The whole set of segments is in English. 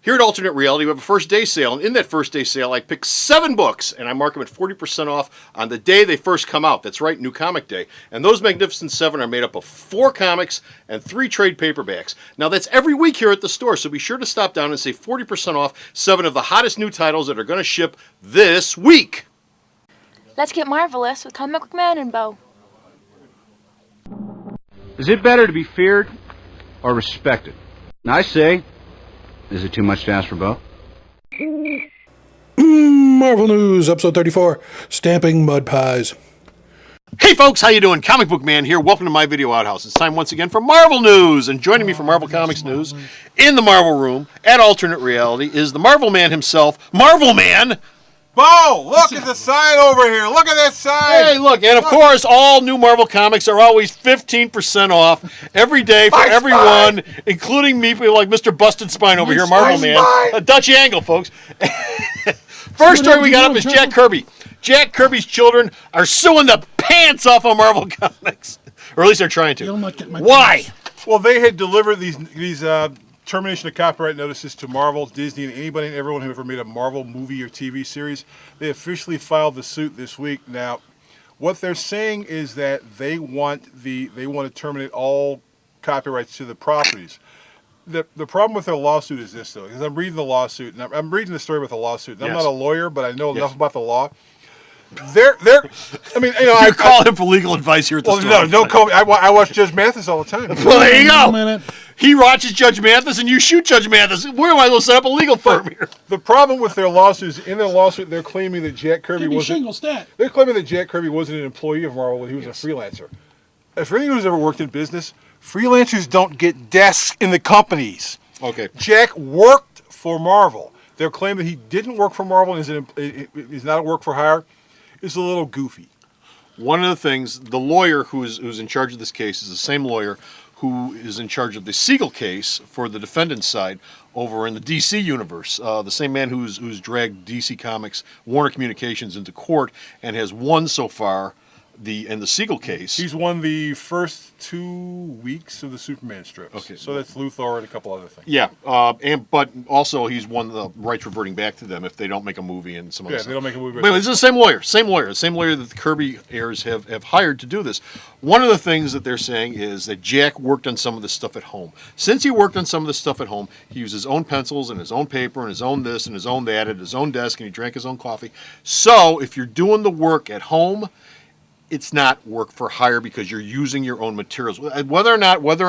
Here at Alternate Reality, we have a first day sale, and in that first day sale, I picked 7 books, and I mark them at 40% off on the day they first come out. That's right, New Comic Day. And those Magnificent 7 are made up of 4 comics and 3 trade paperbacks. Now, that's every week here at the store, so be sure to stop down and save 40% off 7 of the hottest new titles that are going to ship this week. Let's get marvelous with Comic Book Man and Bo. Is it better to be feared or respected? And I say, is it too much to ask for both? Marvel News, episode 34, Stamping Mud Pies. Hey folks, how you doing? Comic Book Man here. Welcome to my video outhouse. It's time once again for Marvel News, and joining me for Marvel Comics News in the Marvel Room at Alternate Reality is the Marvel Man himself, Marvel Man. Bo, look at the sign over here. Look at that sign. Hey, look, and of course, all new Marvel comics are always 15% off every day for everyone, including me, people like Mr. Busted Spine over here, Marvel Man. A Dutch angle, folks. First story we got up is Jack Kirby. Jack Kirby's children are suing the pants off of Marvel Comics. Or at least they're trying to. Why? Well, they had delivered these termination of copyright notices to Marvel, Disney, and anybody and everyone who ever made a Marvel movie or TV series. They officially filed the suit this week. Now, what they're saying is that they want to terminate all copyrights to the properties. The problem with their lawsuit is this, though, because I'm reading the lawsuit, and I'm reading the story about the lawsuit. And I'm not a lawyer, but I know enough about the law. I mean, you know, you call him for legal advice here at the store. No, don't call me. I watch Judge Mathis all the time. Well, there you go. He watches Judge Mathis, and you shoot Judge Mathis. Where am I going to set up a legal firm here? The problem with their lawsuit is, in their lawsuit, they're claiming that Jack Kirby They're claiming that Jack Kirby wasn't an employee of Marvel when he was a freelancer. For anyone who's ever worked in business, freelancers don't get desks in the companies. Okay. Jack worked for Marvel. Their claim that he didn't work for Marvel and is not a work for hire is a little goofy. One of the things, the lawyer who's in charge of this case is the same lawyer who is in charge of the Siegel case for the defendant's side over in the DC universe. The same man who's dragged DC Comics, Warner Communications into court and has won so far in the Siegel case. He's won the first 2 weeks of the Superman strips. Okay. So that's Luthor and a couple other things. Yeah, but also he's won the rights reverting back to them if they don't make a movie and some other stuff. They don't make a movie. But it's the same lawyer that the Kirby heirs have hired to do this. One of the things that they're saying is that Jack worked on some of this stuff at home. Since he worked on some of this stuff at home, he used his own pencils and his own paper and his own this and his own that at his own desk, and he drank his own coffee. So if you're doing the work at home, it's not work for hire because you're using your own materials. Whether or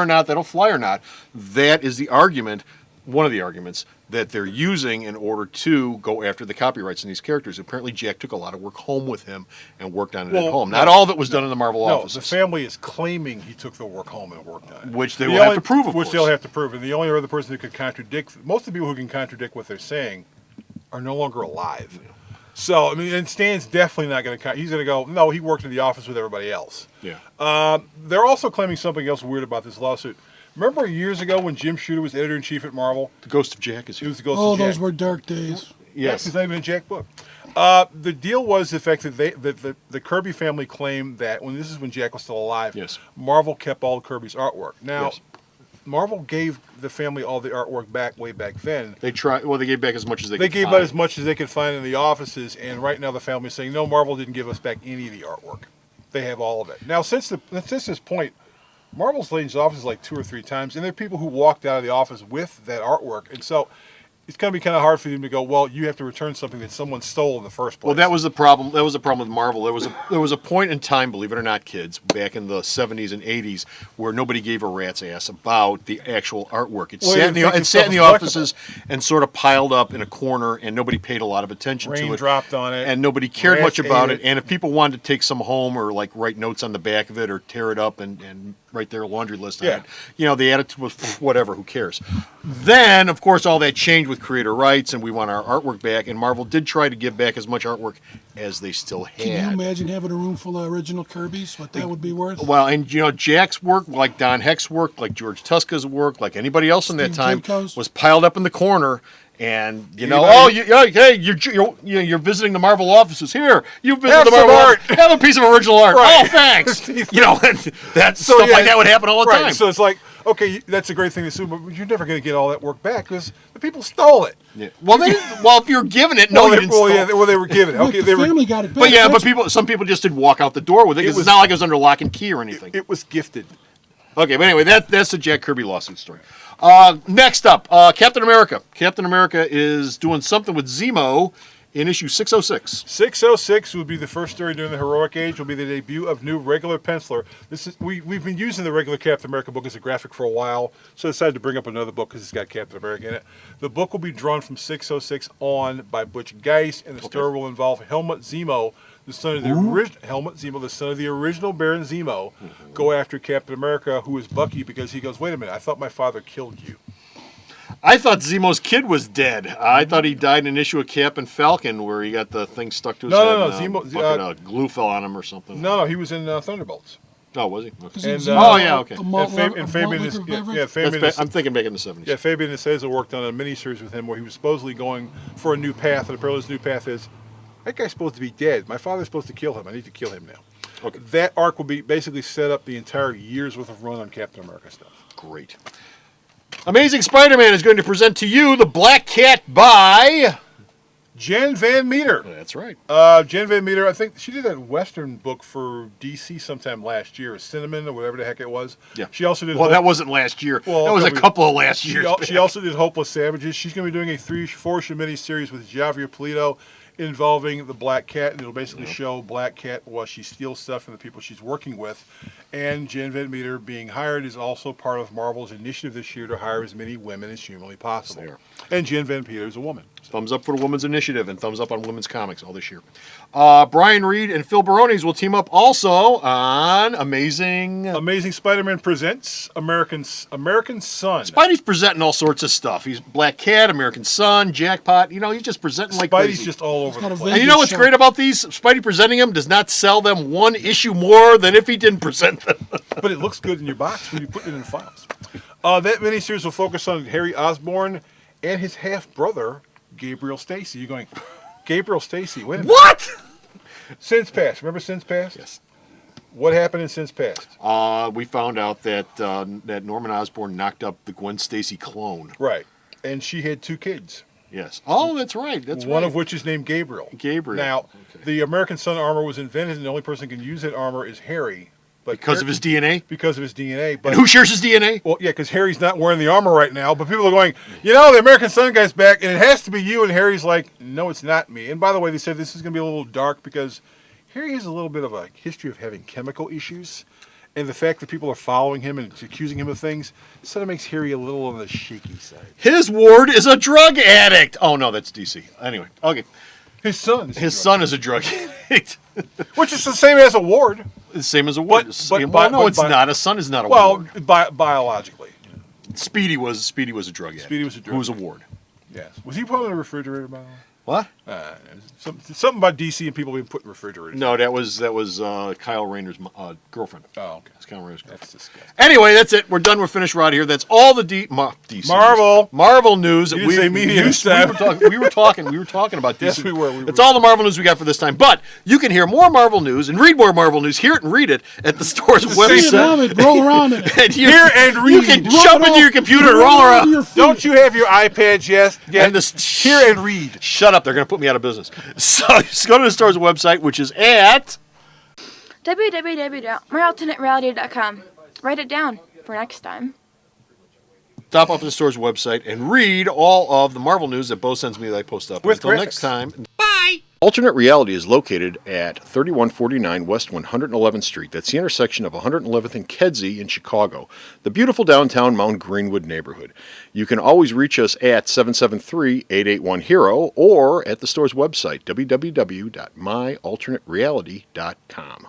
not that'll fly or not, that is the argument, one of the arguments that they're using in order to go after the copyrights in these characters. Apparently, Jack took a lot of work home with him and worked on it at home. Not all of it was done in the Marvel offices. No, the family is claiming he took the work home and worked on it. Which they will have to prove, of course. Which they'll have to prove. And the only other person who could contradict, most of the people who can contradict what they're saying are no longer alive. Yeah. So, I mean, and Stan's definitely not going to... He's going to go, no, he worked in the office with everybody else. Yeah. They're also claiming something else weird about this lawsuit. Remember years ago when Jim Shooter was editor-in-chief at Marvel? The Ghost of Jack is here. It was the Ghost of Jack. Those were dark days. Yes. It's not even a Jack book. The deal was the fact that the Kirby family claimed that, this is when Jack was still alive, Marvel kept all of Kirby's artwork. Now... Marvel gave the family all the artwork back way back then. They gave back as much as they could find. They gave out as much as they could find in the offices, and right now the family is saying, no, Marvel didn't give us back any of the artwork. They have all of it. Now, since this point, Marvel's laid into offices like 2 or 3 times, and there are people who walked out of the office with that artwork, and so it's going to be kind of hard for them to go, well, you have to return something that someone stole in the first place. Well, that was the problem. That was the problem with Marvel. There was a point in time, believe it or not, kids, back in the 70s and 80s, where nobody gave a rat's ass about the actual artwork. It sat in the offices and sort of piled up in a corner, and nobody paid a lot of attention to it. Rain dropped on it. And nobody cared much about it. And if people wanted to take some home or like write notes on the back of it or tear it up and write their laundry list on it, the attitude was whatever, who cares? Then, of course, all that changed with creator rights, and we want our artwork back, and Marvel did try to give back as much artwork as they still had. Can you imagine having a room full of original Kirbys, what that would be worth? Well, and Jack's work, like Don Heck's work, like George Tuska's work, like anybody else in that time, was piled up in the corner. And you're visiting the Marvel offices. Here, you visit the Marvel art. Have a piece of original art. Right. Oh, thanks. That stuff like that would happen all the time. So it's like, Okay, that's a great thing to assume, but you're never going to get all that work back because the people stole it. Yeah. Well, if you're giving it, no, you didn't steal it. They were given it. Look, Okay, the family got it back. Some people just didn't walk out the door with it because it's not like it was under lock and key or anything. It was gifted. Okay, but anyway, that's the Jack Kirby lawsuit story. Next up, Captain America. Captain America is doing something with Zemo in issue 606. 606 would be the first story during the Heroic Age. Will be the debut of new regular penciler. We've been using the regular Captain America book as a graphic for a while, so I decided to bring up another book because it's got Captain America in it. The book will be drawn from 606 on by Butch Geist, and the story will involve Helmut Zemo, the son of the original Baron Zemo, go after Captain America, who is Bucky, because he goes, "Wait a minute, I thought my father killed you." I thought Zemo's kid was dead. I thought he died in an issue of Cap and Falcon where he got the thing stuck to his head. No. Zemo, glue fell on him or something. No, he was in Thunderbolts. Oh, was he? Okay. And, okay. I'm thinking back in the 70s. Yeah, Fabian Nicieza worked on a miniseries with him where he was supposedly going for a new path, and apparently his new path is, that guy's supposed to be dead. My father's supposed to kill him. I need to kill him now. Okay. That arc will be basically set up the entire year's worth of run on Captain America stuff. Great. Amazing Spider-Man is going to present to you The Black Cat by Jen Van Meter. That's right. Jen Van Meter, I think she did that Western book for DC sometime last year, Cinnamon or whatever the heck it was. Yeah. She also did. Well, that wasn't last year. Well, that was a couple of last years. She also did Hopeless Savages. She's going to be doing a 3-4 miniseries with Javier Pulido involving the Black Cat, and it'll basically show Black Cat while she steals stuff from the people she's working with. And Jen Van Meter being hired is also part of Marvel's initiative this year to hire as many women as humanly possible. There. And Jen Van Meter is a woman. Thumbs up for the Women's Initiative and thumbs up on women's comics all this year. Brian Reed and Phil Barones will team up also on Amazing Spider-Man Presents American Son. Spidey's presenting all sorts of stuff. He's Black Cat, American Son, Jackpot. He's just presenting like Spidey's crazy. just all over the place. And you know what's great about these? Spidey presenting them does not sell them one issue more than if he didn't present them. But it looks good in your box when you put it in files. That miniseries will focus on Harry Osborn and his half-brother, Gabriel Stacy. You're going, Gabriel Stacy, wait a minute. What? Sins Past. Remember Sins Past? Yes. What happened in Sins Past? We found out that that Norman Osborn knocked up the Gwen Stacy clone. Right. And she had 2 kids. Yes. Oh, that's right. One of which is named Gabriel. Now, the American Son armor was invented, and the only person who can use that armor is Harry. But because of his DNA? Because of his DNA. But and who shares his DNA? Well, yeah, because Harry's not wearing the armor right now. But people are going, the American Son guy's back, and it has to be you. And Harry's like, no, it's not me. And by the way, they said this is going to be a little dark because Harry has a little bit of a history of having chemical issues. And the fact that people are following him and accusing him of things sort of makes Harry a little on the shaky side. His ward is a drug addict. Oh, no, that's DC. Anyway, okay. His son is a drug addict. Which is the same as a ward. The same as a ward. It's not. A son is not a ward. Well, biologically. Speedy was a drug addict. Speedy was a drug addict. Who was a ward. Yes. Was he put in a refrigerator, by the way? What? Something about DC and people being put in refrigerators. No, that was Kyle Rayner's girlfriend. Oh, okay. That's Kyle Rayner's girlfriend. That's disgusting. Anyway, that's it. We're done. We're finished right here. That's all the DC Marvel news. You didn't say media this time. We were talking about DC. Yes, we were. That's all the Marvel news we got for this time. But you can hear more Marvel news and read more Marvel news. Hear it and read it at the store's website. Roll around in it. And hear and read. You can jump into your computer and roll around. Don't you have your iPads yet? And hear and read. Shut up. They're going to put me out of business. So just go to the store's website, which is at www.myalternatereality.com. Write it down for next time. Stop off at the store's website and read all of the Marvel news that Bo sends me that I post up. Until next time. Bye. Alternate Reality is located at 3149 West 111th Street. That's the intersection of 111th and Kedzie in Chicago, the beautiful downtown Mount Greenwood neighborhood. You can always reach us at 773-881-HERO or at the store's website, www.myalternatereality.com.